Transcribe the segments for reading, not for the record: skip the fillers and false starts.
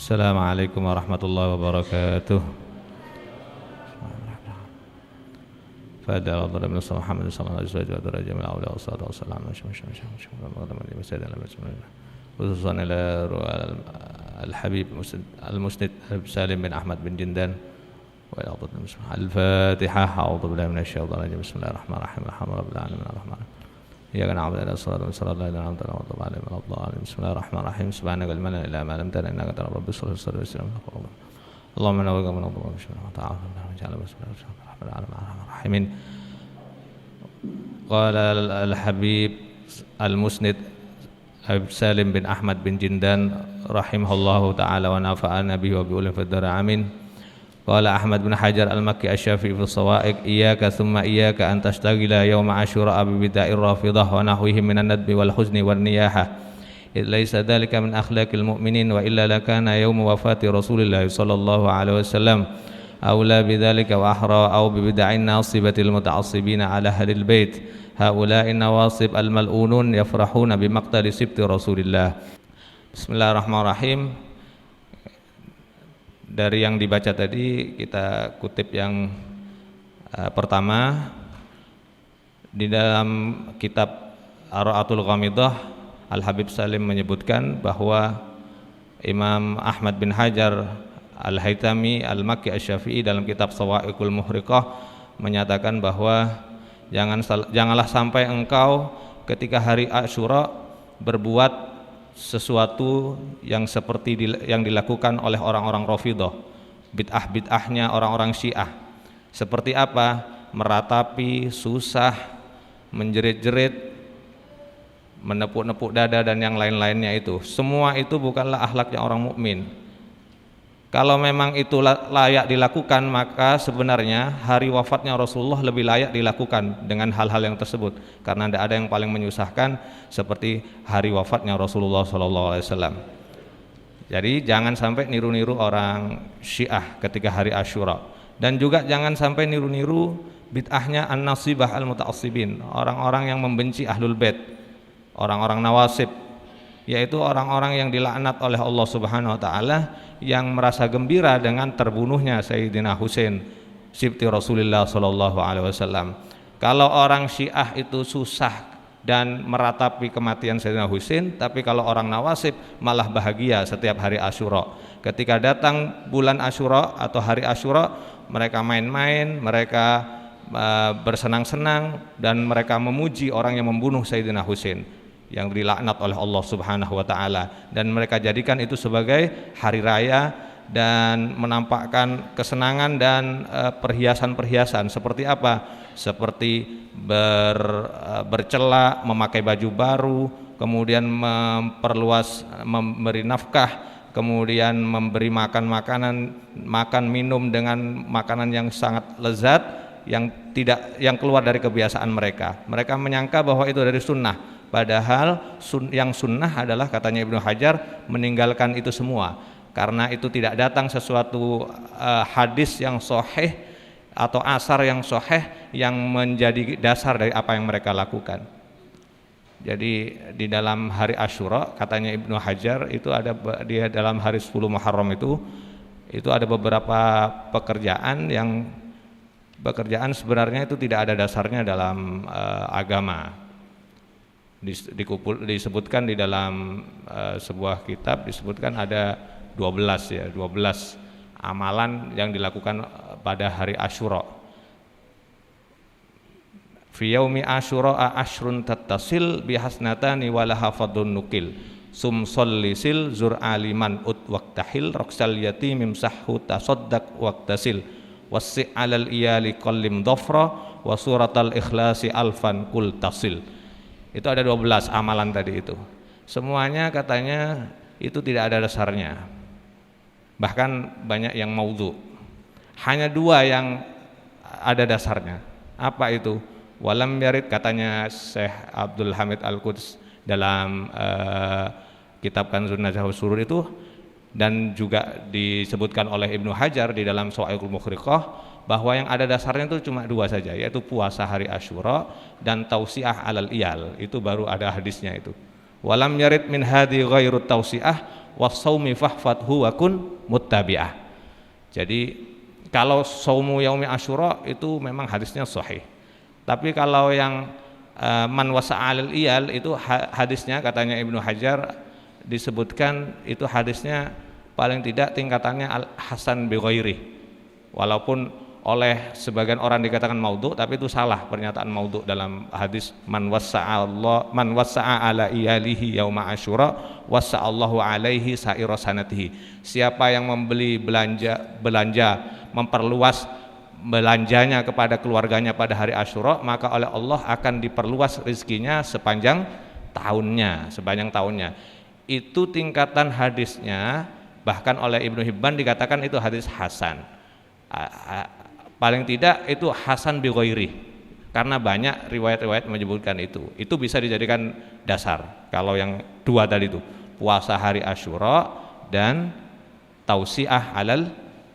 Assalamualaikum warahmatullahi wabarakatuh. Fadal Allah bin Muhammad sallallahu alaihi wasallam wa rajam al-awliya wa sallallahu alaihi wasallam khususan ila al-habib al-musnid Salim bin Ahmad bin Jindan wa ila al-Fatihah. A'udzu billahi minasyaitonir rajim. Bismillahirrahmanirrahim. Alhamdulillahirabbil alamin arrahman. Ya kana abada as-salatu wassalamu ala nabiyyina Bismillahirrahmanirrahim. Subhanaka la ilaha illa anta astaghfiruka innaka antal rabbus sallallahu Allahumma nawwir wa nawwir wa ta'ala Bismillahirrahmanirrahim. Qala al-habib al-musnid Salim bin Ahmad bin Jindan rahimahullahu ta'ala wa nafa'ana bihi wa bi ulil fadhar amin. Qala Ahmad bin Hajar al-Makki asy-Syafi'i fi shawa'iq iyyaka thumma iyyaka an tashtagila yawma asyura bi bida'ir rafidah wa nahwihi minan nadbi wal huzni wan niyahah. Laisa dzalika min akhlaqil mu'minin wa illa lakana yawm wafati Rasulillah sallallahu alaihi wasallam aula bidzalika wa ahra aw bi bid'in nasibatil muta'assibina ala ahlil bait haula'i nawasib al mal'unun yafrahuna bi maqtali sibti Rasulillah. Bismillahirrahmanirrahim. Dari yang dibaca tadi kita kutip yang pertama di dalam kitab Ar-Ra'atul Ghamidah. Al-Habib Salim menyebutkan bahwa Imam Ahmad bin Hajar Al-Haytami Al-Makki Asy-Syafi'i dalam kitab Shawa'iqul Muhriqah menyatakan bahwa janganlah sampai engkau ketika hari Asyura berbuat sesuatu yang seperti yang dilakukan oleh orang-orang Rafidhah, bid'ah-bid'ahnya orang-orang Syiah. Seperti apa? Meratapi, susah, menjerit-jerit, menepuk-nepuk dada dan yang lain-lainnya itu. Semua itu bukanlah akhlaknya orang mukmin. Kalau memang itu layak dilakukan, maka sebenarnya hari wafatnya Rasulullah lebih layak dilakukan dengan hal-hal yang tersebut, karena tidak ada yang paling menyusahkan seperti hari wafatnya Rasulullah SAW. Jadi jangan sampai niru-niru orang Syiah ketika hari Asyura, dan juga jangan sampai niru-niru bid'ahnya an-nasibah al-muta'assibin, orang-orang yang membenci ahlul bait, orang-orang nawasib, yaitu orang-orang yang dilaknat oleh Allah Subhanahu wa taala, yang merasa gembira dengan terbunuhnya Sayyidina Husain sibti Rasulullah sallallahu alaihi wasallam. Kalau orang Syiah itu susah dan meratapi kematian Sayyidina Husain, tapi kalau orang nawasib malah bahagia setiap hari Asyura. Ketika datang bulan Asyura atau hari Asyura, mereka main-main, mereka bersenang-senang, dan mereka memuji orang yang membunuh Sayyidina Husain yang dilaknat oleh Allah Subhanahu wa taala, dan mereka jadikan itu sebagai hari raya dan menampakkan kesenangan dan perhiasan-perhiasan seperti apa? Seperti bercela, memakai baju baru, kemudian memperluas, memberi nafkah, kemudian memberi makan minum dengan makanan yang sangat lezat, yang keluar dari kebiasaan mereka. Mereka menyangka bahwa itu dari sunnah. Padahal yang sunnah adalah, katanya Ibnu Hajar, meninggalkan itu semua, karena itu tidak datang sesuatu hadis yang sahih atau asar yang sahih yang menjadi dasar dari apa yang mereka lakukan. Jadi di dalam hari Asyura, katanya Ibnu Hajar, itu ada di dalam hari 10 Muharram itu ada beberapa pekerjaan sebenarnya itu tidak ada dasarnya dalam agama. Disebutkan di dalam sebuah kitab, disebutkan ada 12 amalan yang dilakukan pada hari Asyura. Fi yaumi asyura ashrun tattasil bihasnatani walaha fadun nukil sum sollisil zur aliman ut waqtahil roksal yatim imsahhu tasaddaq waqtasil wasi' alal iyali qallim dhafra wa suratal ikhlasi alfan kul tasil. Itu ada 12 amalan tadi itu. Semuanya katanya itu tidak ada dasarnya. Bahkan banyak yang maudhu. Hanya 2 yang ada dasarnya. Apa itu? Walam yarid, katanya Syekh Abdul Hamid Al-Quds dalam kitab Kanzun Nazahus Surur itu, dan juga disebutkan oleh Ibnu Hajar di dalam Shawa'iqul Muhriqah, bahwa yang ada dasarnya itu cuma 2 saja, yaitu puasa hari Asyura dan tausiah alal iyal. Itu baru ada hadisnya itu. walam yarid min hadi ghairu tausiah was-saumi fahfadhu wa kun muttabi'ah. Jadi kalau saumu yaumi Asyura itu memang hadisnya sahih. Tapi kalau yang man wasa'alil iyal itu hadisnya katanya Ibnu Hajar disebutkan itu hadisnya paling tidak tingkatannya al-hasan bi ghairi. Walaupun oleh sebagian orang dikatakan maudhu, tapi itu salah pernyataan maudhu dalam hadis man wasa'a ala iyalihi yauma Asyura wasa'allahu alaihi sa'ira sanatihi. Siapa yang membeli belanja memperluas belanjanya kepada keluarganya pada hari Asyura, maka oleh Allah akan diperluas rezekinya sepanjang tahunnya. Itu tingkatan hadisnya, bahkan oleh Ibnu Hibban dikatakan itu hadis hasan. Paling tidak itu hasan bi ghairi, karena banyak riwayat-riwayat menyebutkan itu. Itu bisa dijadikan dasar. Kalau yang dua tadi itu, puasa hari Asyura dan tausiah alal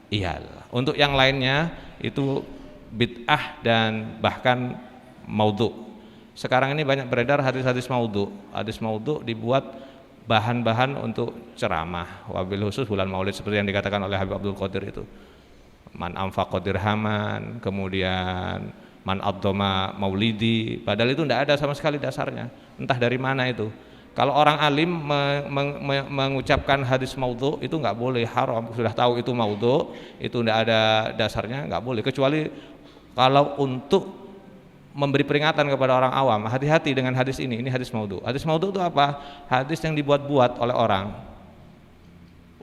iyal. Untuk yang lainnya itu bid'ah dan bahkan maudhu. Sekarang ini banyak beredar hadis-hadis maudhu. Hadis maudhu dibuat bahan-bahan untuk ceramah, wabil khusus bulan Maulid seperti yang dikatakan oleh Habib Abdul Qadir itu. Man anfaqa dirhaman, kemudian man abdoma maulidi, padahal itu tidak ada sama sekali dasarnya, entah dari mana itu. Kalau orang alim mengucapkan hadis maudhu itu nggak boleh, haram, sudah tahu itu maudhu, itu tidak ada dasarnya, nggak boleh, kecuali kalau untuk memberi peringatan kepada orang awam, hati-hati dengan hadis ini hadis maudhu. Hadis maudhu itu apa? Hadis yang dibuat-buat oleh orang.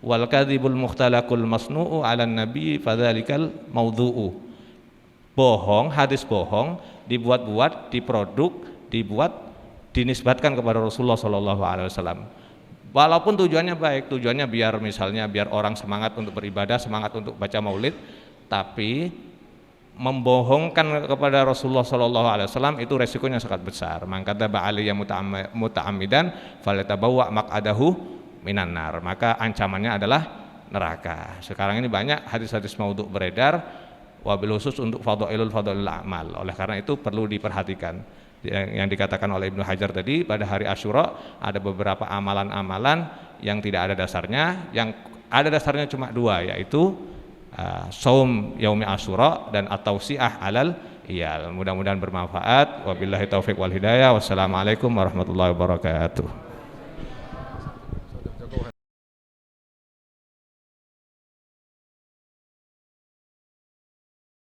Wal kadzibul mukhtalaqul masnu'u 'alan nabi fadzalikal maudhu'u. Bohong, hadis bohong dibuat-buat, dibuat dinisbatkan kepada Rasulullah sallallahu alaihi wasallam. Walaupun tujuannya baik, tujuannya biar orang semangat untuk beribadah, semangat untuk baca maulid, tapi membohongkan kepada Rasulullah sallallahu alaihi wasallam itu resikonya sangat besar. Man kadzaba alayya muta'ammidan falyatabawwa maq'adahu minan nar, maka ancamannya adalah neraka. Sekarang ini banyak hadis-hadis maudhu beredar, wabil khusus untuk fadhailul amal. Oleh karena itu perlu diperhatikan yang dikatakan oleh Ibnu Hajar tadi, pada hari Asyura ada beberapa amalan-amalan yang tidak ada dasarnya, yang ada dasarnya cuma dua, yaitu saum yaumi Asyura dan at-tausiah alal iyal. Mudah-mudahan bermanfaat. Wabillahi taufik wal hidayah. Wassalamualaikum warahmatullahi wabarakatuh.